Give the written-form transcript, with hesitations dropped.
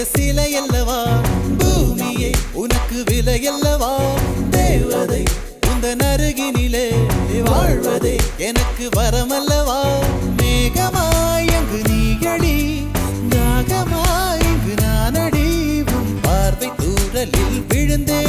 சிலையல்லவா பூமியே உனக்கு விலையல்லவா தேவதை உந்தன் அருகினிலே வாழ்வதே எனக்கு வரமல்லவா மேகமாய் அங்கு நீயடி தாகமாய் இங்கு நானடி உன் பார்வை தூரலில் விழுந்தே